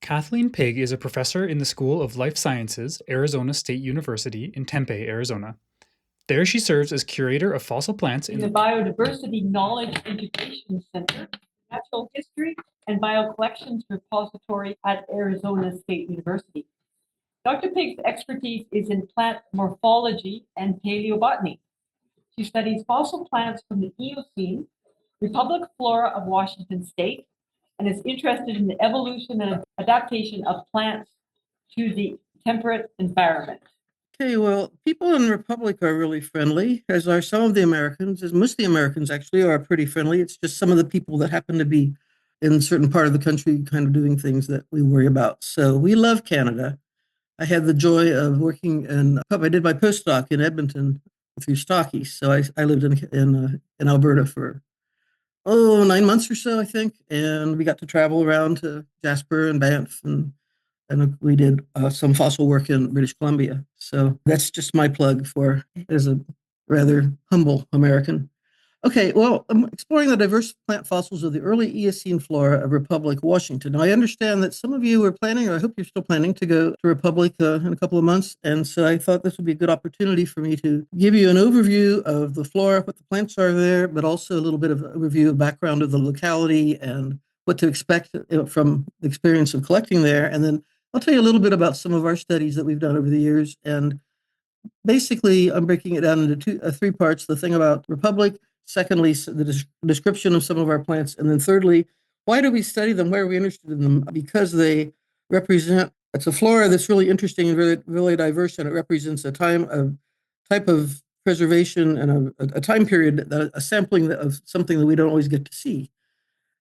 Kathleen Pigg is a professor in the School of Life Sciences, Arizona State University in Tempe, Arizona. There she serves as curator of fossil plants in the Biodiversity Knowledge Integration Center, Natural History and Biocollections Repository at Arizona State University. Dr. Pigg's expertise is in plant morphology and paleobotany. She studies fossil plants from the Eocene, Republic flora of Washington State, and is interested in the evolution and adaptation of plants to the temperate environment. Okay, well, people in the Republic are really friendly, as are some of the Americans, as most of the Americans actually are pretty friendly. It's just some of the people that happen to be in a certain part of the country kind of doing things that we worry about. So we love Canada. I had the joy of working I did my postdoc in Edmonton through Stocky. So I lived in Alberta for 9 months or so, I think. And we got to travel around to Jasper and Banff and we did some fossil work in British Columbia. So that's just my plug for as a rather humble American. Okay, well, I'm exploring the diverse plant fossils of the early Eocene flora of Republic, Washington. Now, I understand that some of you are planning, or I hope you're still planning, to go to Republic in a couple of months. And so I thought this would be a good opportunity for me to give you an overview of the flora, what the plants are there, but also a little bit of an overview of background of the locality and what to expect from the experience of collecting there. And then I'll tell you a little bit about some of our studies that we've done over the years. And basically, I'm breaking it down into three parts: the thing about Republic, secondly, the description of some of our plants, and then thirdly, why do we study them? Why are we interested in them? Because they represent, it's a flora that's really interesting and really, really diverse, and it represents a type of preservation and a time period, a sampling of something that we don't always get to see.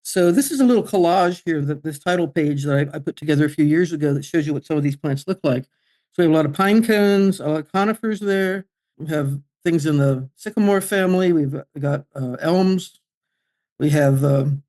So this is a little collage here, this title page that I put together a few years ago that shows you what some of these plants look like. So we have a lot of pine cones, a lot of conifers there. We have things in the sycamore family. We've got elms. We have the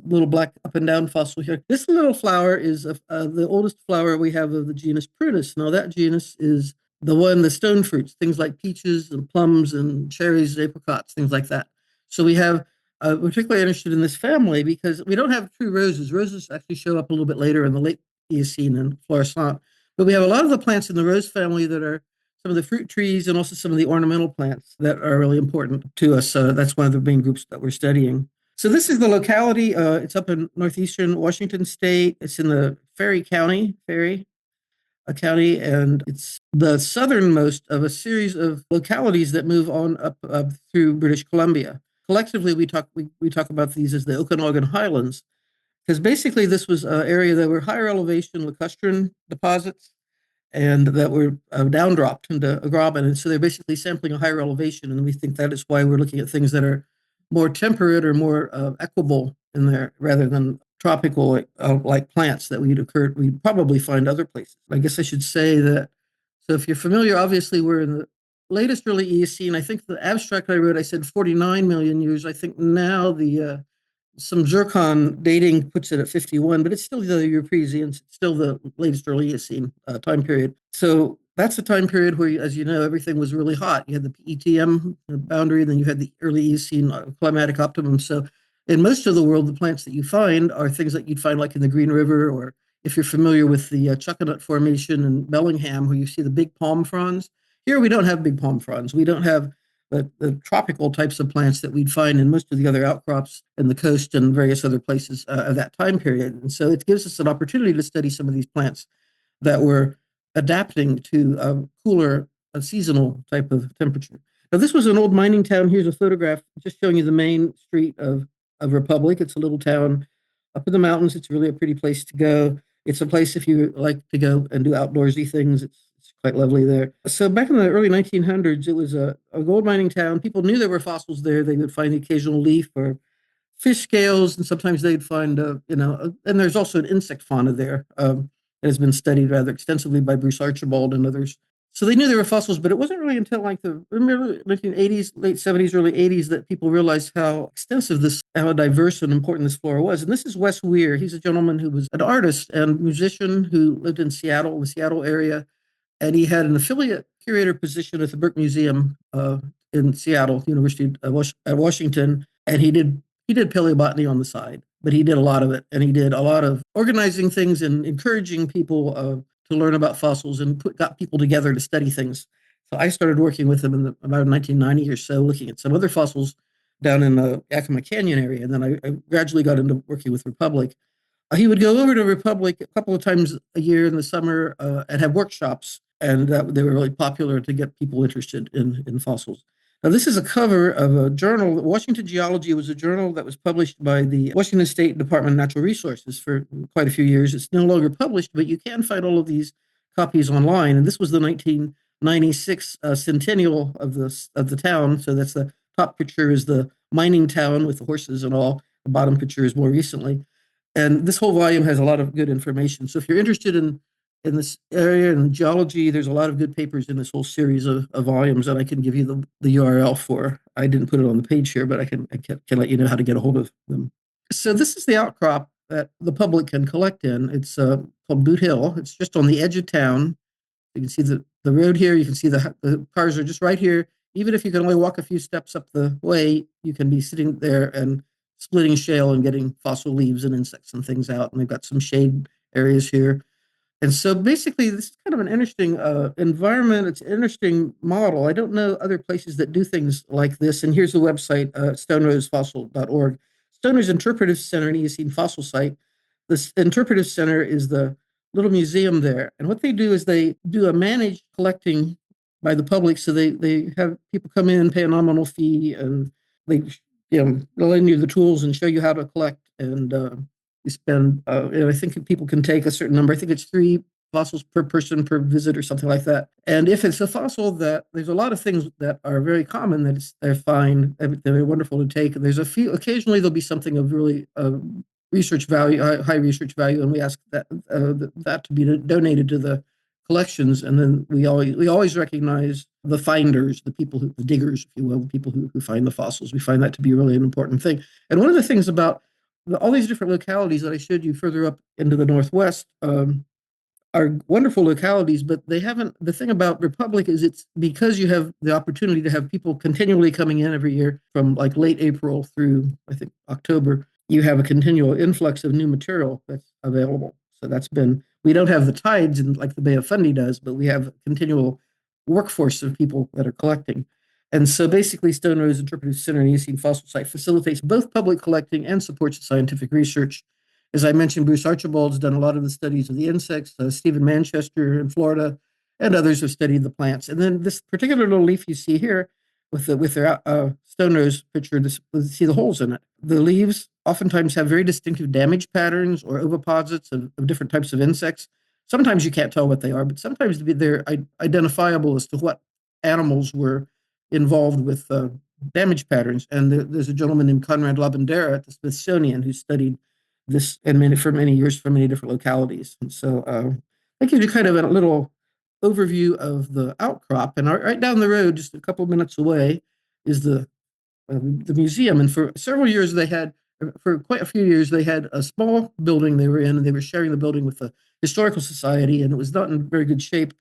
little black up and down fossil here. This little flower is the oldest flower we have of the genus Prunus. Now that genus is the one, the stone fruits, things like peaches and plums and cherries, apricots, things like that. So we have particularly interested in this family because we don't have true roses. Roses actually show up a little bit later in the late Eocene and Florissant. But we have a lot of the plants in the rose family that are some of the fruit trees and also some of the ornamental plants that are really important to us. That's one of the main groups that we're studying. So this is the locality. It's up in northeastern Washington State. It's in the Ferry County, County, and it's the southernmost of a series of localities that move on up through British Columbia. Collectively, we talk about these as the Okanagan Highlands, because basically this was an area that were higher elevation lacustrine deposits and that were downdropped into a graben. And so they're basically sampling a higher elevation. And we think that is why we're looking at things that are more temperate or more equable in there rather than tropical like plants that we'd probably find other places. I guess I should say that, so if you're familiar, obviously we're in the latest early Eocene. I think the abstract I wrote, I said 49 million years. I think now some zircon dating puts it at 51, but it's still the Euprasian, it's still the latest early Eocene time period. So that's a time period where, as you know, everything was really hot. You had the PETM boundary, then you had the early Eocene climatic optimum. So in most of the world, the plants that you find are things that you'd find like in the Green River, or if you're familiar with the Chuckanut Formation in Bellingham, where you see the big palm fronds. Here we don't have big palm fronds. We don't have the tropical types of plants that we'd find in most of the other outcrops in the coast and various other places of that time period. And so it gives us an opportunity to study some of these plants that were adapting to cooler, seasonal type of temperature. Now, this was an old mining town. Here's a photograph just showing you the main street of Republic. It's a little town up in the mountains. It's really a pretty place to go. It's a place if you like to go and do outdoorsy things. It's quite lovely there. So back in the early 1900s, it was a gold mining town. People knew there were fossils there. They would find the occasional leaf or fish scales, and sometimes they'd find, and there's also an insect fauna there that has been studied rather extensively by Bruce Archibald and others. So they knew there were fossils, but it wasn't really until like the 1980s, late 70s, early 80s that people realized how extensive how diverse and important this flora was. And this is Wes Wehr. He's a gentleman who was an artist and musician who lived in Seattle, the Seattle area. And he had an affiliate curator position at the Burke Museum in Seattle, University at Washington, and he did paleobotany on the side. but he did a lot of it. And he did a lot of organizing things and encouraging people to learn about fossils and got people together to study things. So I started working with him in about 1990 or so, looking at some other fossils down in the Yakima Canyon area. And then I gradually got into working with Republic. He would go over to Republic a couple of times a year in the summer and have workshops, and they were really popular to get people interested in fossils. Now, this is a cover of a journal. Washington Geology was a journal that was published by the Washington State Department of Natural Resources for quite a few years. It's no longer published, but you can find all of these copies online. And this was the 1996 centennial of the town. So that's the top picture is the mining town with the horses and all. The bottom picture is more recently. And this whole volume has a lot of good information. So if you're interested in this area and geology, there's a lot of good papers in this whole series of volumes that I can give you the URL for. I didn't put it on the page here, but I can let you know how to get a hold of them. So this is the outcrop that the public can collect in. It's called Boot Hill. It's just on the edge of town. You can see the road here. You can see the cars are just right here. Even if you can only walk a few steps up the way, you can be sitting there and splitting shale and getting fossil leaves and insects and things out. And they've got some shade areas here. And so basically, this is kind of an interesting environment. It's an interesting model. I don't know other places that do things like this. And here's the website, stonerosefossil.org. Stoner's Interpretive Center and Eocene Fossil Site. This Interpretive Center is the little museum there. And what they do is they do a managed collecting by the public. So they have people come in, pay a nominal fee, and they they'll lend you the tools and show you how to collect. And you spend, I think people can take a certain number. I think it's 3 fossils per person per visit or something like that. And if it's a fossil that there's a lot of things that are very common that they're fine, they're wonderful to take. There's a few, occasionally there'll be something of really research value, high research value, and we ask that to be donated to the collections. And then we always recognize the finders, the diggers, if you will, the people who find the fossils. We find that to be really an important thing. And one of the things about all these different localities that I showed you further up into the Northwest are wonderful localities, but they haven't. The thing about Republic is it's because you have the opportunity to have people continually coming in every year from like late April through, I think, October. You have a continual influx of new material that's available. So we don't have the tides like the Bay of Fundy does, but we have a continual workforce of people that are collecting. And so basically, Stonerose Interpretive Center and Eocene Fossil Site facilitates both public collecting and supports scientific research. As I mentioned, Bruce Archibald's done a lot of the studies of the insects. Stephen Manchester in Florida and others have studied the plants. And then this particular little leaf you see here with their Stonerose picture, see the holes in it. The leaves oftentimes have very distinctive damage patterns or oviposits of different types of insects. Sometimes you can't tell what they are, but sometimes they're identifiable as to what animals were involved with damage patterns. And there's a gentleman named Conrad Labandera at the Smithsonian who studied this for many years from many different localities. And so that gives you kind of a little overview of the outcrop. And right down the road, just a couple of minutes away, is the museum. And for several years, for quite a few years, they had a small building they were in, and they were sharing the building with the Historical Society, and it was not in very good shape.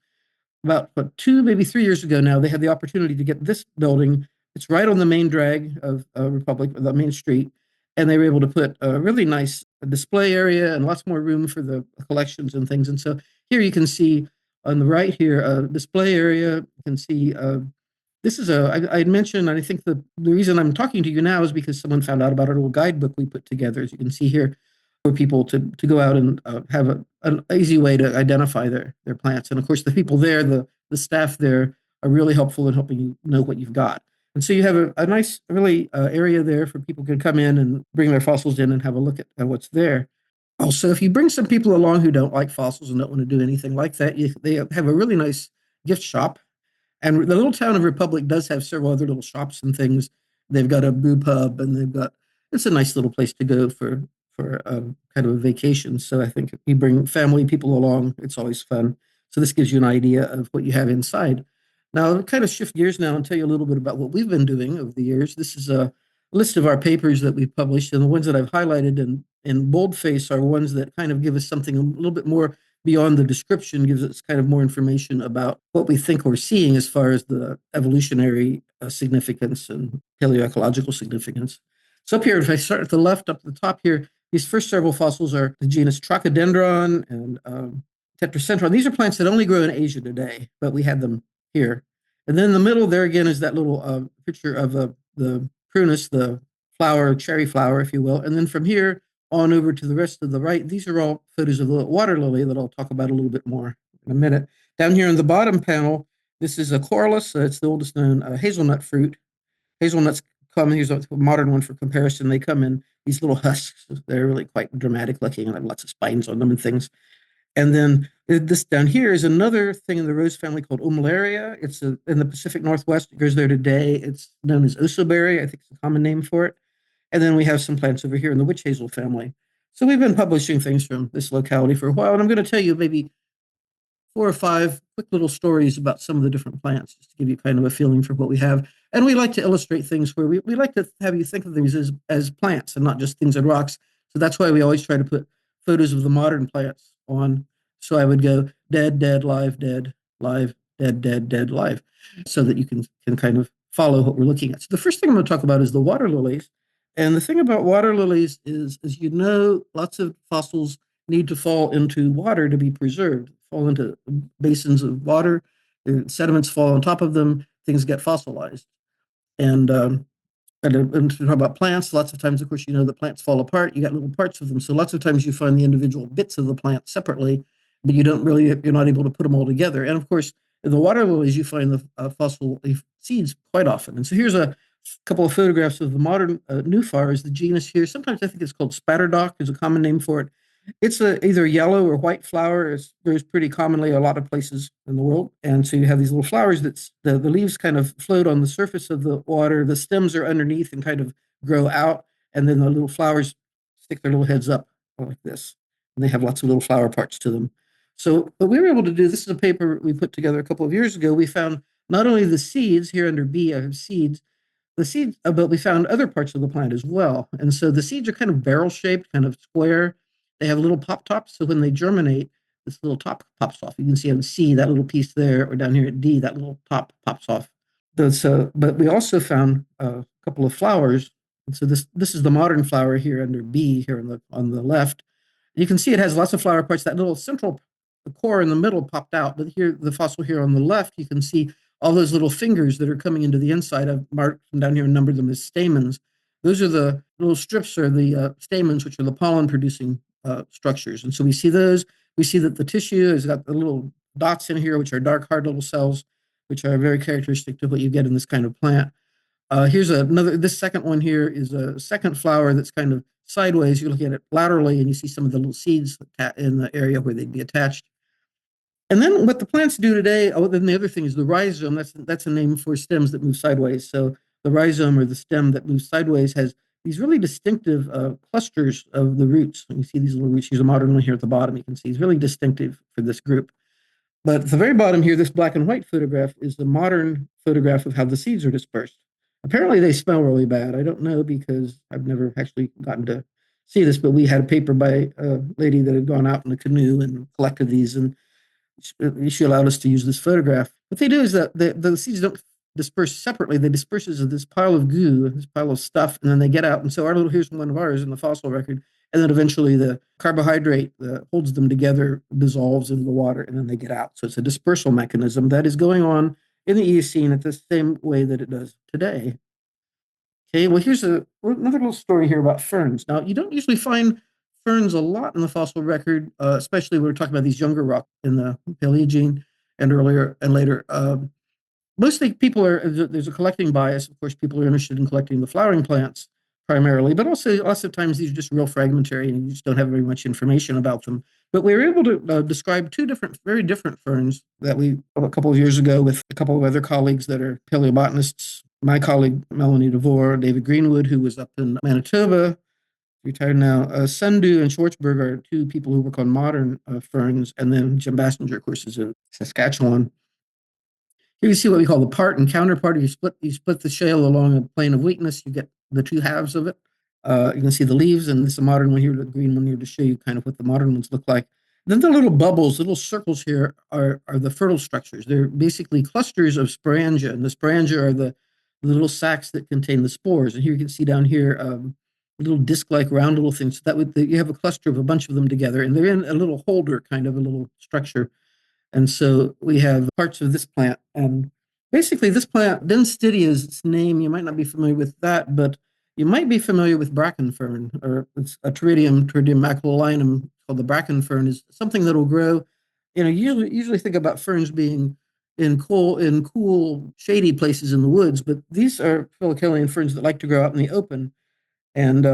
About 2, maybe 3 years ago now, they had the opportunity to get this building. It's right on the main drag of Republic, the main street, and they were able to put a really nice display area and lots more room for the collections and things. And so here you can see on the right here a display area. You can see this is I had mentioned, and I think the reason I'm talking to you now is because someone found out about a little guidebook we put together, as you can see here, for people to go out and have an easy way to identify their plants. And of course, the people there, the staff there, are really helpful in helping you know what you've got. And so you have a nice, really area there for people can come in and bring their fossils in and have a look at what's there. Also, if you bring some people along who don't like fossils and don't want to do anything like that, they have a really nice gift shop. And the little town of Republic does have several other little shops and things. They've got a brew pub, and it's a nice little place to go for kind of a vacation. So I think if you bring family people along, it's always fun. So this gives you an idea of what you have inside. Now, I'll kind of shift gears now and tell you a little bit about what we've been doing over the years. This is a list of our papers that we've published, and the ones that I've highlighted in boldface are ones that kind of give us something a little bit more beyond the description, gives us kind of more information about what we think we're seeing as far as the evolutionary significance and paleoecological significance. So up here, if I start at the left, up at the top here, These first several fossils are the genus Tracodendron and Tetracentron. These are plants that only grow in Asia today, but we had them here. And then in the middle there again is that little picture of the prunus, the flower, cherry flower, if you will. And then from here on over to the rest of the right, these are all photos of the water lily that I'll talk about a little bit more in a minute. Down here in the bottom panel, this is a corylus. It's the oldest known hazelnut fruit. Hazelnuts come, here's a modern one for comparison. They come in these little husks. They're really quite dramatic looking and have lots of spines on them and things. And then this down here is another thing in the rose family called Umbellera. It's in the Pacific Northwest. It grows there today. It's known as osoberry. I think it's a common name for it. And then we have some plants over here in the witch hazel family. So we've been publishing things from this locality for a while. And I'm going to tell you maybe 4 or 5 quick little stories about some of the different plants, just to give you kind of a feeling for what we have. And we like to illustrate things where we like to have you think of these as plants and not just things in rocks. So that's why we always try to put photos of the modern plants on. So I would go dead, dead, live, dead, live, dead, dead, dead, live, so that you can kind of follow what we're looking at. So the first thing I'm going to talk about is the water lilies. And the thing about water lilies is, as you know, lots of fossils need to fall into water to be preserved, fall into basins of water, the sediments fall on top of them, things get fossilized. And to talk about plants, lots of times, of course, you know that plants fall apart. You got little parts of them. So lots of times you find the individual bits of the plant separately, but you're not able to put them all together. And of course, in the water lilies, you find the fossil leaf seeds quite often. And so here's a couple of photographs of the modern nufar, the genus here. Sometimes I think it's called spatterdock is a common name for it. It's either yellow or white flower. It grows pretty commonly a lot of places in the world. And so you have these little flowers that the leaves kind of float on the surface of the water. The stems are underneath and kind of grow out. And then the little flowers stick their little heads up like this. And they have lots of little flower parts to them. So what we were able to do, this is a paper we put together a couple of years ago. We found not only the seeds, here under B, I have seeds, the seeds, but we found other parts of the plant as well. And so the seeds are kind of barrel shaped, kind of square. They have little pop tops. So when they germinate, this little top pops off. You can see on C, that little piece there, or down here at D, that little top pops off. But we also found a couple of flowers. And so this is the modern flower here under B here on the left. You can see it has lots of flower parts. That little central core in the middle popped out. But here, the fossil here on the left, you can see all those little fingers that are coming into the inside. I've marked them down here and numbered them as stamens. Those are the little strips or the stamens, which are the pollen producing structures. And so we see those. We see that the tissue has got the little dots in here, which are dark, hard little cells, which are very characteristic to what you get in this kind of plant. Here's this second one here is a second flower that's kind of sideways. You're looking at it laterally, and you see some of the little seeds in the area where they'd be attached. And then what the plants do today, then the other thing is the rhizome. That's a name for stems that move sideways. So the rhizome, or the stem that moves sideways, has these really distinctive clusters of the roots. And you see these little roots. Here's a modern one here at the bottom. You can see it's really distinctive for this group. But at the very bottom here, this black and white photograph is the modern photograph of how the seeds are dispersed. Apparently they smell really bad. I don't know, because I've never actually gotten to see this, but we had a paper by a lady that had gone out in a canoe and collected these, and she allowed us to use this photograph. What they do is that the seeds don't disperse separately. They disperse as this pile of goo, this pile of stuff, and then they get out. And so here's one of ours in the fossil record. And then eventually the carbohydrate that holds them together dissolves into the water, and then they get out. So it's a dispersal mechanism that is going on in the Eocene at the same way that it does today. Okay, well, here's another little story here about ferns. Now, you don't usually find ferns a lot in the fossil record, especially when we're talking about these younger rocks in the Paleogene and earlier and later. Mostly there's a collecting bias. Of course, people are interested in collecting the flowering plants primarily, but also lots of times these are just real fragmentary and you just don't have very much information about them. But we were able to describe two very different ferns that a couple of years ago with a couple of other colleagues that are paleobotanists. My colleague, Melanie DeVore, David Greenwood, who was up in Manitoba, retired now. Sundu and Schwartzberg are two people who work on modern ferns. And then Jim Bassinger, of course, is in Saskatchewan. Here you see what we call the part and counterpart. You split the shale along a plane of weakness. You get the two halves of it. You can see the leaves, and this is a modern one here, the green one here, to show you kind of what the modern ones look like. Then the little bubbles, little circles here are the fertile structures. They're basically clusters of sporangia, and the sporangia are the little sacs that contain the spores. And here you can see down here little disc-like round little things. So you have a cluster of a bunch of them together, and they're in a little holder, kind of a little structure. And so we have parts of this plant. And basically, this plant, Denstidia is its name. You might not be familiar with that, but you might be familiar with bracken fern, or it's a Pteridium maculalinum called the bracken fern, is something that will grow. Usually think about ferns being in cool, shady places in the woods, but these are Phyllochelian ferns that like to grow out in the open, and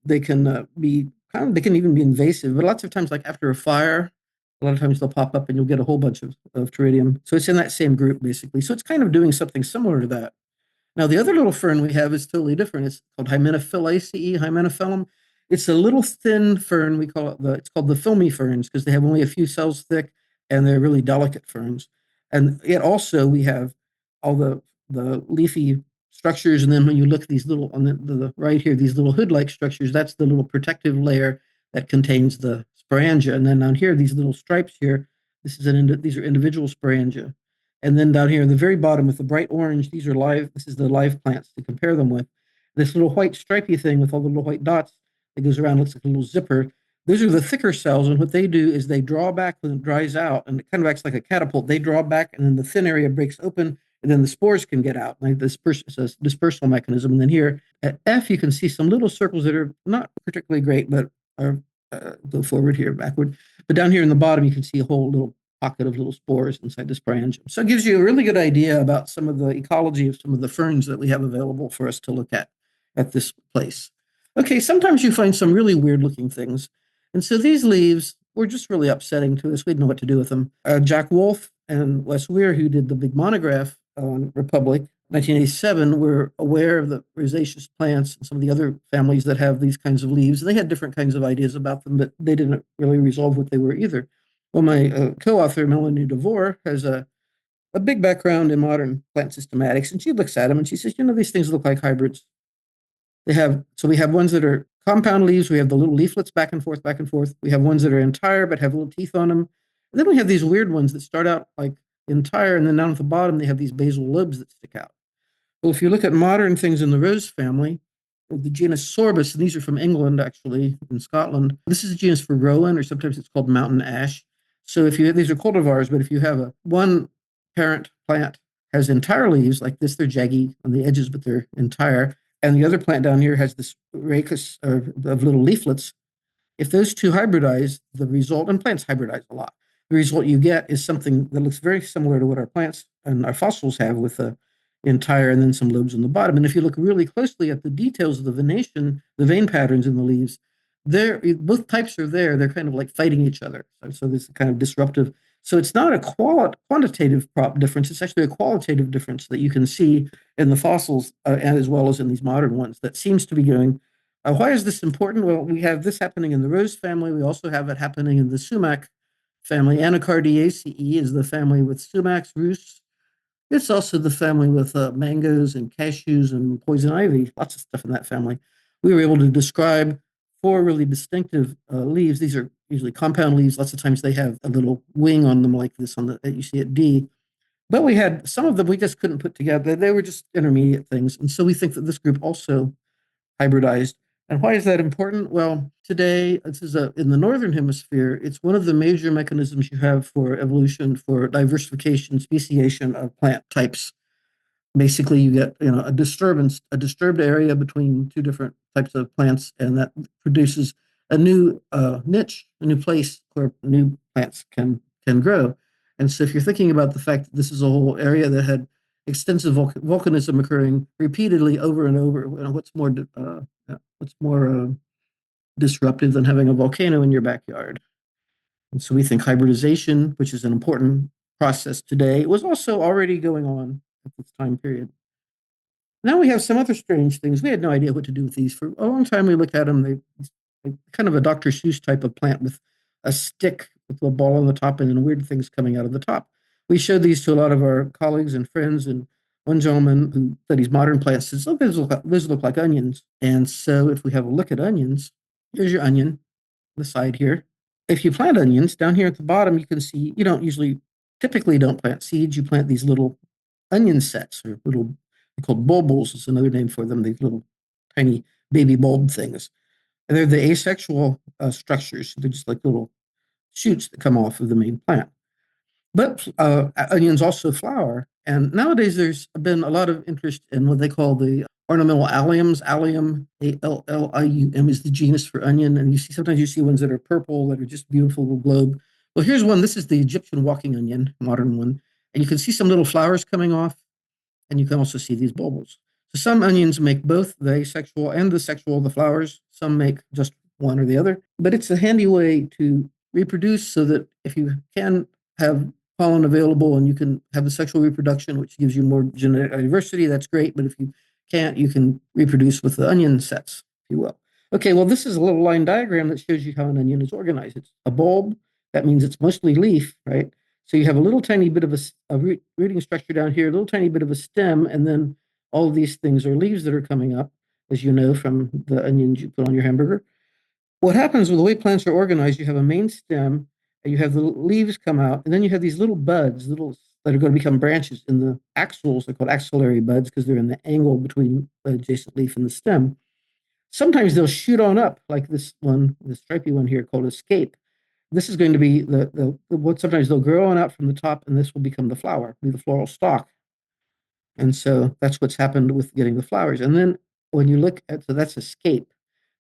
they can they can even be invasive. But lots of times, like after a fire, a lot of times they'll pop up and you'll get a whole bunch of Pteridium. So it's in that same group, basically. So it's kind of doing something similar to that. Now, the other little fern we have is totally different. It's called Hymenophyllaceae, Hymenophyllum. It's a little thin fern. It's called the filmy ferns because they have only a few cells thick and they're really delicate ferns. And yet also we have all the leafy structures. And then when you look at these little, on the right here, these little hood-like structures, that's the little protective layer that contains the sporangia. And then down here, these little stripes here, these are individual sporangia. And then down here in the very bottom with the bright orange, this is the live plants to compare them with. This little white stripy thing with all the little white dots that goes around, looks like a little zipper. Those are the thicker cells, and what they do is they draw back when it dries out, and it kind of acts like a catapult. They draw back, and then the thin area breaks open, and then the spores can get out. Like this it's a dispersal mechanism. And then here at F, you can see some little circles that are not particularly great, but are go forward here, backward. But down here in the bottom, you can see a whole little pocket of little spores inside the sporangium. So it gives you a really good idea about some of the ecology of some of the ferns that we have available for us to look at this place. Okay, sometimes you find some really weird looking things. And so these leaves were just really upsetting to us. We didn't know what to do with them. Jack Wolfe and Wes Wehr, who did the big monograph on Republic, 1987, were aware of the rhizaceous plants and some of the other families that have these kinds of leaves. They had different kinds of ideas about them, but they didn't really resolve what they were either. Well, my co-author, Melanie DeVore, has a big background in modern plant systematics, and she looks at them and she says, these things look like hybrids. We have ones that are compound leaves. We have the little leaflets back and forth, back and forth. We have ones that are entire but have little teeth on them. And then we have these weird ones that start out like entire, and then down at the bottom, they have these basal lobes that stick out. Well, if you look at modern things in the rose family, the genus Sorbus, and these are from England, actually, in Scotland. This is a genus for rowan, or sometimes it's called mountain ash. So these are cultivars, but if you have one parent plant has entire leaves like this, they're jaggy on the edges, but they're entire. And the other plant down here has this rachis of little leaflets. If those two hybridize, the result, and plants hybridize a lot, the result you get is something that looks very similar to what our plants and our fossils have, with the entire and then some lobes on the bottom. And if you look really closely at the details of the venation, the vein patterns in the leaves, both types are there. They're kind of like fighting each other. So this is kind of disruptive. So it's not a quantitative difference. It's actually a qualitative difference that you can see in the fossils and as well as in these modern ones that seems to be going. Why is this important? Well, we have this happening in the rose family. We also have it happening in the sumac family. Anacardiaceae is the family with sumacs, roosts. It's also the family with mangoes and cashews and poison ivy, lots of stuff in that family. We were able to describe 4 really distinctive leaves. These are usually compound leaves. Lots of times they have a little wing on them like this that you see at D. But we had some of them we just couldn't put together. They were just intermediate things. And so we think that this group also hybridized. And why is that important? Well, today, this is in the Northern Hemisphere, it's one of the major mechanisms you have for evolution, for diversification, speciation of plant types. Basically, you get a disturbed area between 2 different types of plants, and that produces a new niche, a new place where new plants can grow. And so if you're thinking about the fact that this is a whole area that had extensive volcanism occurring repeatedly over and over, what's more disruptive than having a volcano in your backyard? And so we think hybridization, which is an important process today, was also already going on at this time period. Now we have some other strange things. We had no idea what to do with these. For a long time, we looked at them. They're kind of a Dr. Seuss type of plant with a stick with a ball on the top and then weird things coming out of the top. We showed these to a lot of our colleagues and friends, and one gentleman who studies modern plants says, "Oh, those look like onions." And so if we have a look at onions, here's your onion on the side here. If you plant onions, down here at the bottom, you can see you typically don't plant seeds. You plant these little onion sets, or they're called bulbils is another name for them, these little tiny baby bulb things. And they're the asexual structures. They're just like little shoots that come off of the main plant. But onions also flower. And nowadays there's been a lot of interest in what they call the ornamental alliums. Allium, Allium, is the genus for onion. And sometimes you see ones that are purple that are just beautiful little globe. Well, here's one. This is the Egyptian walking onion, modern one. And you can see some little flowers coming off. And you can also see these bulbils. So some onions make both the asexual and the sexual, the flowers. Some make just one or the other. But it's a handy way to reproduce so that if you can have pollen available and you can have the sexual reproduction, which gives you more genetic diversity, that's great. But if you can't, you can reproduce with the onion sets, if you will. Okay, well, this is a little line diagram that shows you how an onion is organized. It's a bulb. That means it's mostly leaf, right? So you have a little tiny bit of a rooting structure down here, a little tiny bit of a stem, and then all of these things are leaves that are coming up, as you know from the onions you put on your hamburger. What happens with the way plants are organized, you have a main stem, and you have the leaves come out, and then you have these little buds, little that are going to become branches. In the axils, they're called axillary buds because they're in the angle between the adjacent leaf and the stem. Sometimes they'll shoot on up, like this one, the stripy one here called escape. This is going to be what sometimes they'll grow on out from the top, and this will become the flower, be the floral stalk. And so that's what's happened with getting the flowers. And then when you look at, so that's escape.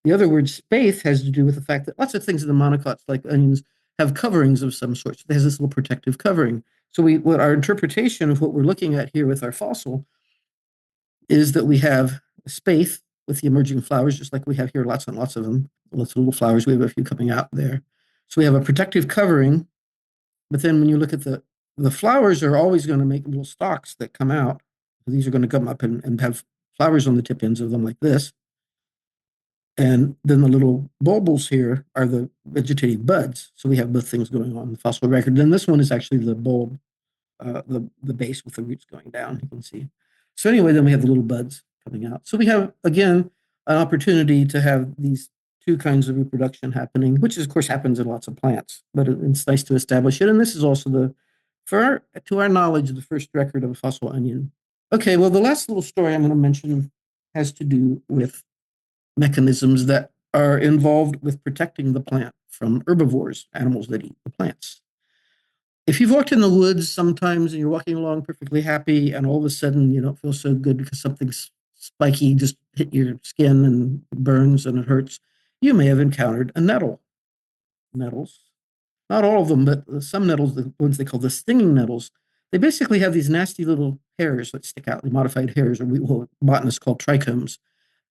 The other word spathe has to do with the fact that lots of things in the monocots, like onions, have coverings of some sort. So it has this little protective covering. So what our interpretation of what we're looking at here with our fossil is that we have a spathe with the emerging flowers, just like we have here, lots and lots of them, lots of little flowers. We have a few coming out there. So we have a protective covering, but then when you look at the flowers are always going to make little stalks that come out. These are going to come up and have flowers on the tip ends of them like this. And then the little bulbils here are the vegetative buds. So we have both things going on in the fossil record. Then this one is actually the bulb, the base with the roots going down, you can see. So anyway, then we have the little buds coming out. So we have, again, an opportunity to have these two kinds of reproduction happening, which of course happens in lots of plants, but it's nice to establish it. And this is also to our knowledge, the first record of a fossil onion. Okay, well, the last little story I'm going to mention has to do with mechanisms that are involved with protecting the plant from herbivores, animals that eat the plants. If you've walked in the woods sometimes and you're walking along perfectly happy and all of a sudden you don't feel so good because something spiky just hit your skin and burns and it hurts, you may have encountered a nettle. Nettles, not all of them, but some nettles, the ones they call the stinging nettles, they basically have these nasty little hairs that stick out, the modified hairs, or what botanists call trichomes.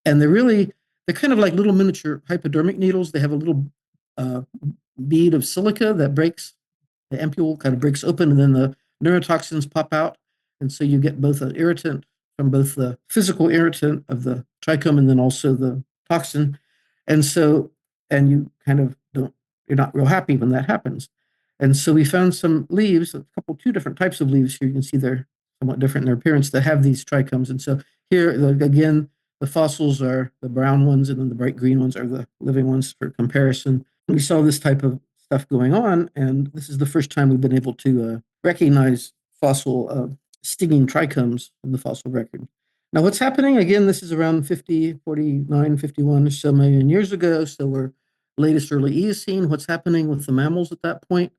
And they're kind of like little miniature hypodermic needles. They have a little bead of silica that breaks, the ampule kind of breaks open, and then the neurotoxins pop out. And so you get both an irritant from both the physical irritant of the trichome and then also the toxin. And you kind of you're not real happy when that happens. And so we found some leaves, two different types of leaves here. You can see they're somewhat different in their appearance that have these trichomes. And so here, again, the fossils are the brown ones, and then the bright green ones are the living ones for comparison. We saw this type of stuff going on, and this is the first time we've been able to recognize fossil stinging trichomes in the fossil record. Now, what's happening? Again, this is around 49, 51 or so million years ago, so we're latest early Eocene. What's happening with the mammals at that point?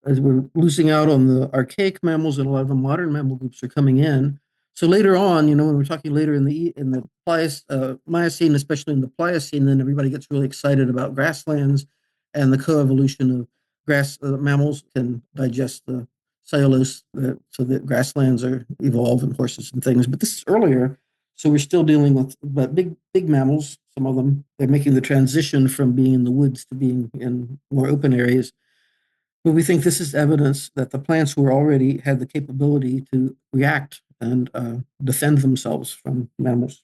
As we're losing out on the archaic mammals, and a lot of the modern mammal groups are coming in. So later on, when we're talking later in the Miocene, especially in the Pliocene, then everybody gets really excited about grasslands and the coevolution of mammals can digest the cellulose, so that grasslands are evolve and horses and things. But this is earlier, so we're still dealing with big mammals. Some of them, they're making the transition from being in the woods to being in more open areas. But we think this is evidence that the plants had the capability to react and defend themselves from mammals.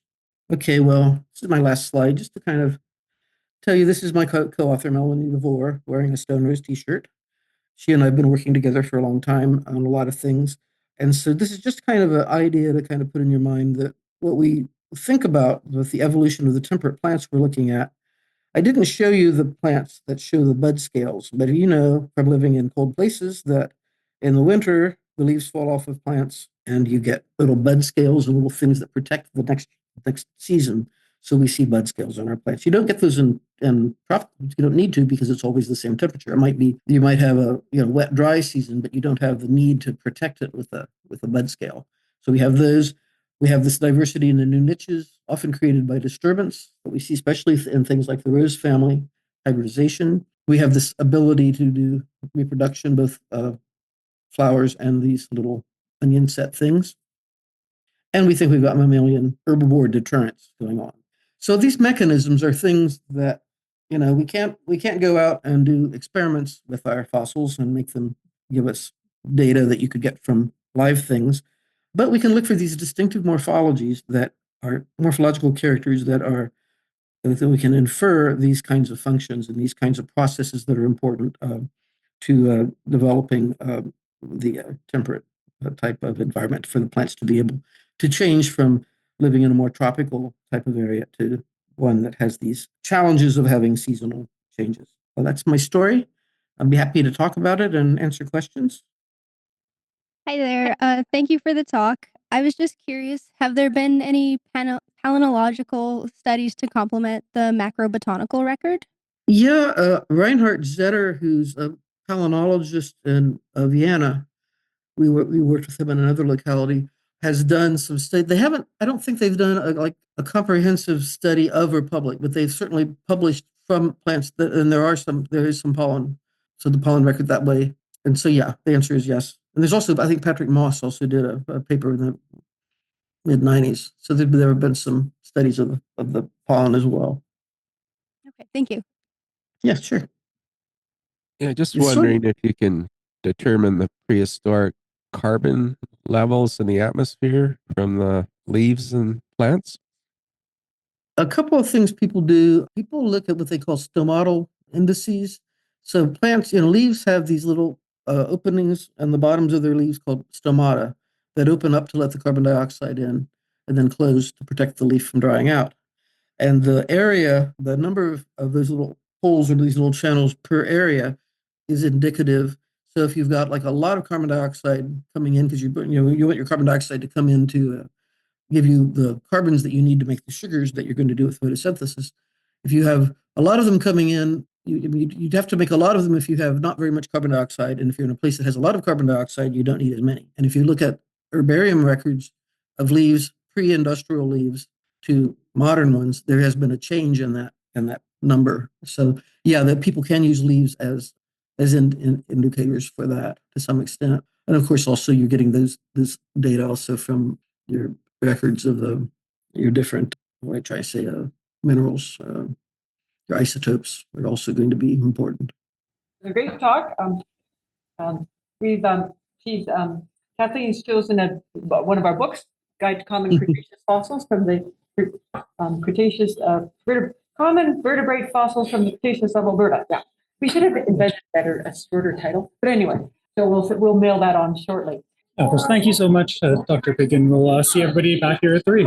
Okay, well, this is my last slide, just to kind of tell you, this is my co-author, Melanie DeVore, wearing a Stonerose t-shirt. She and I have been working together for a long time on a lot of things. And so this is just kind of an idea to kind of put in your mind that what we think about with the evolution of the temperate plants we're looking at. I didn't show you the plants that show the bud scales, but you know from living in cold places that in the winter, the leaves fall off of plants and you get little bud scales and little things that protect the next season. So we see bud scales on our plants. You don't get those in tropical. You don't need to because it's always the same temperature. It might be you might have a wet dry season, but you don't have the need to protect it with a bud scale. So we have those. We have this diversity in the new niches, often created by disturbance that we see, especially in things like the rose family, hybridization. We have this ability to do reproduction, both flowers and these little onion set things. And we think we've got mammalian herbivore deterrence going on. So these mechanisms are things that we can't go out and do experiments with our fossils and make them give us data that you could get from live things, but we can look for these distinctive morphologies that are morphological characters that we can infer these kinds of functions and these kinds of processes that are important to developing the temperate type of environment for the plants to be able to change from living in a more tropical type of area to one that has these challenges of having seasonal changes. Well, that's my story. I'd be happy to talk about it and answer questions. Hi there. Thank you for the talk. I was just curious, have there been any palynological studies to complement the macrobotanical record? Yeah, Reinhard Zetter, who's a palynologist in Vienna, we worked with him in another locality, has done some study. They haven't, I don't think they've done a comprehensive study of Republic, but they've certainly published from plants and there is some pollen. So the pollen record that way. And so, yeah, the answer is yes. And there's also, I think Patrick Moss also did a paper in the mid-90s. So there have been some studies of the pollen as well. Okay, thank you. Yeah, sure. Yeah, just wondering if you can determine the prehistoric carbon levels in the atmosphere from the leaves and plants. A couple of things people do. People look at what they call stomatal indices. So plants, leaves have these little openings on the bottoms of their leaves called stomata that open up to let the carbon dioxide in and then close to protect the leaf from drying out. And the number of those little holes or these little channels per area is indicative. So if you've got like a lot of carbon dioxide coming in, because you want your carbon dioxide to come in to give you the carbons that you need to make the sugars that you're going to do with photosynthesis. If you have a lot of them coming in, you'd have to make a lot of them if you have not very much carbon dioxide. And if you're in a place that has a lot of carbon dioxide, you don't need as many. And if you look at herbarium records of leaves, pre-industrial leaves to modern ones, there has been a change in that number. So yeah, that people can use leaves as indicators for that to some extent. And of course, also you're getting this data also from your records of your different, what I try to say, minerals, your isotopes are also going to be important. A great talk. Kathleen's chosen one of our books, Guide to Common Cretaceous Fossils from the Cretaceous Common Vertebrate Fossils from the Cretaceous of Alberta. Yeah, we should have invented a shorter title. But anyway, so we'll mail that on shortly. Thank you so much, Dr. Pigg, and we'll see everybody back here at 3.